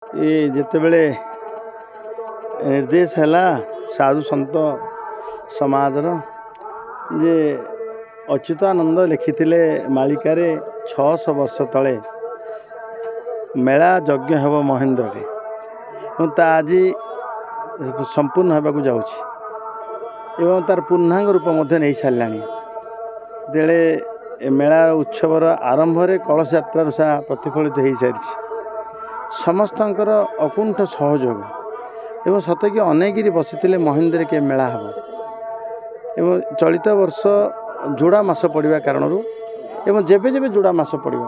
ये जितेबले निर्देश है साधु सन्त समाजर जे अच्युतानंद लिखिथिले मालिकारे 600 वर्ष तले मेला यज्ञ हेब महेन्द्र रे आज संपूर्ण होगा जाऊँगी एवं तार पूर्णांग रूप नहीं सारा तेरे मेला उत्सवर आरंभ में कलश यात्रा सा प्रतिफलित हो सारी समस्तंकर अकुंठ सहयोग एवं सतकी अनेक बसी महेन्द्र के मेला हम एवं चलित वर्ष जोड़ा मास पड़ा कारण एवं जेबे जेबे जोड़ा मास पड़ो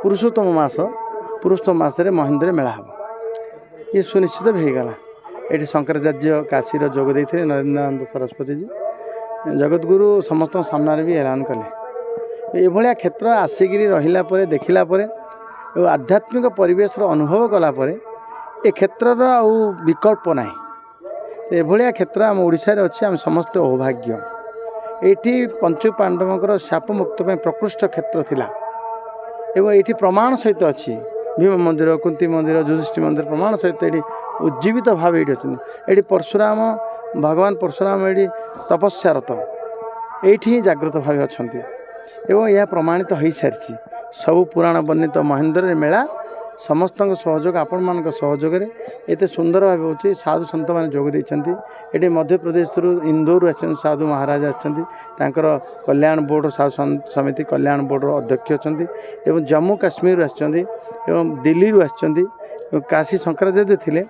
पुरुषोत्तम मासरे महेन्द्र मेला हम ये सुनिश्चित भी होगला ये शंकराचार्य काशी जोग देते नरेंद्रानंद सरस्वती जी जगतगुरु समस्त सामने भी ऐलान कले ये क्षेत्र आसिक रहा देखला आध्यात्मिक परिवेश अनुभव कलापर ए क्षेत्र विकल्प ना ये क्षेत्र आम ओडिशा रे अच्छे आम समस्त अभाग्य ये पंचु पांडवंकर शाप मुक्त प्रकृष्ट क्षेत्र थिला एवं ये प्रमाण सहित अच्छी भीम मंदिर कुंती मंदिर युधिष्ठिर मंदिर प्रमाण सहित ये उज्जीवित भाव ये अच्छा ये परशुराम भगवान परशुराम ये तपस्यारत ये जागृत भाव अच्छा एवं यह प्रमाणित हो सारी सबु पुराण वर्णित महेन्द्र मेला समस्त सहयोग आपण मान सहयोग एत सुंदर भाव हो साधु सन्त मैंने जोग देते मध्य प्रदेश इंदौर साधु महाराज आर कल्याण बोर्ड साधु समिति कल्याण बोर्ड अध्यक्ष अच्छा जम्मू काश्मीर दिल्ली काशी शंकराचार्य थे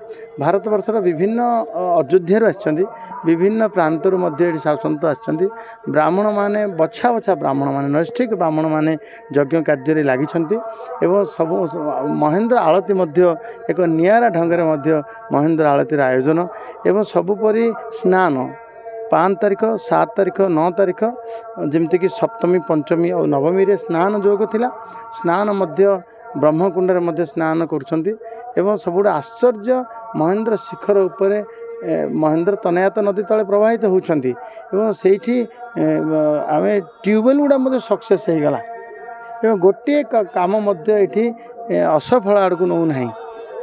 भारत वर्षर विभिन्न अयोध्या आछंती विभिन्न प्रांतर साधु सन्त आछंती ब्राह्मण माने बछा बछा ब्राह्मण माने नैष्ठिक ब्राह्मण माने यज्ञ कार्य लगी सब महेन्द्र आलती एक नियारा ढंग से महेन्द्र आलतीर आयोजन एवं सबुपरि स्नान 5 तारीख 7 तारीख 9 तारीख जमतीक सप्तमी पंचमी और नवमी रे स्नान जोग थिला स्नान ब्रह्मकुंड में स्नान कर सब आश्चर्य महेन्द्र शिखर उपर महेन्द्र तनयात नदी तले प्रवाहित होती से आम ट्यूबवेल गुड़ा सक्सेस हो गला एवं गोटे काम ये असफल आड़ को नौना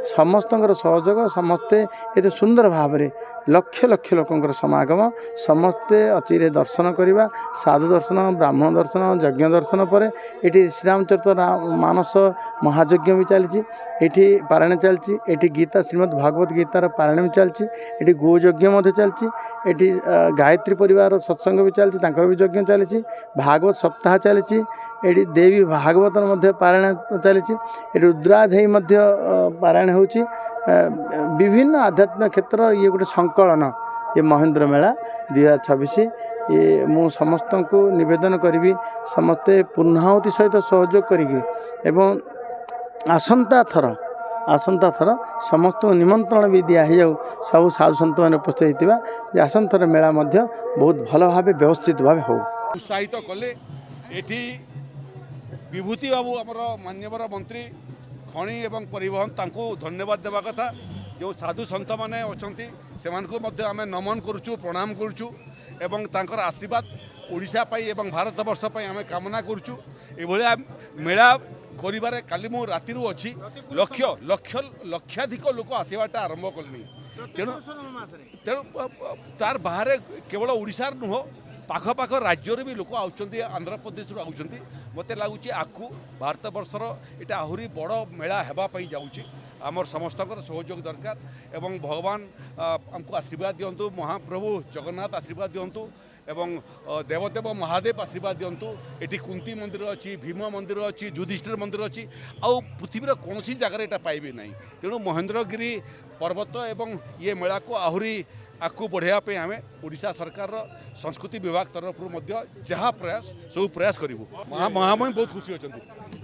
समस्त सहयोग समस्ते ये सुंदर भाव में लक्ष लक्ष लोकंर समागम समस्ते अचिरे दर्शन करवा साधु दर्शन ब्राह्मण दर्शन यज्ञ दर्शन पर ये श्रीरामचरित मानस महायज्ञ भी चलती ये पारायण चलती ये गीता श्रीमद् भागवत गीतार पारायण भी चलती ये गोयज्ञ चलती ये गायत्री परिवार सत्संग भी चलती भी यज्ञ चलती भागवत सप्ताह चलती ये देवी भागवत पारायण चलती रुद्राधेय पारायण होची विभिन्न आध्यात्मिक क्षेत्र ये गोटे संकलन ये महेन्द्र मेला 2026 ये मु समस्त को निवेदन करी समस्ते पूर्णाहुति सहित सहयोग करी आसंता थर समस्त निमंत्रण भी दिखाई जाऊ सब साधु सन्त मैंने उपस्थित होता आसंतर मेला बहुत भल भाव व्यवस्थित भाव हो उत्साहित कले एठी विभूति बाबू आमर मान्यवर मंत्री खनि एवं परिवहन तांको धन्यवाद देवा कथा जो साधु सन्त मैंने अच्छा से आम नमन करुचु प्रणाम करुचु एवं तांकर आशीर्वाद ओडिशा पाई एवं भारत वर्ष पाई आम कामना करुचु ए मेला करिबारे काली मु राति अच्छी लक्ष लक्ष लक्षाधिक लोक आसवाटा आरंभ कले तेणु तेणु तार बाहर केवल ओडिशार नुह पाखपाख राज्य भी लोक आंध्र प्रदेश आउछंती मते लगुच आकु भारत वर्षर यहाँ आहरी बड़ मेला हेबाई जाऊँगी आमर समस्त सहयोग दरकार एवं भगवान आमको आशीर्वाद दिंतु महाप्रभु जगन्नाथ आशीर्वाद दिंतु एवं देवदेव महादेव आशीर्वाद दिंतु ये कुंती मंदिर अच्छी भीम मंदिर अच्छी युधिष्ठिर मंदिर अच्छी आउ पृथ्वीर कौन जगार यहाँ पाइबे ना तेणु महेन्द्रगिरी पर्वत एवं ये मेला को आहरी आगू बढ़ाई आम ओडिशा सरकार संस्कृति विभाग तरफ जहाँ प्रयास सब प्रयास करूँ महामहिम बहुत खुशी अच्छा।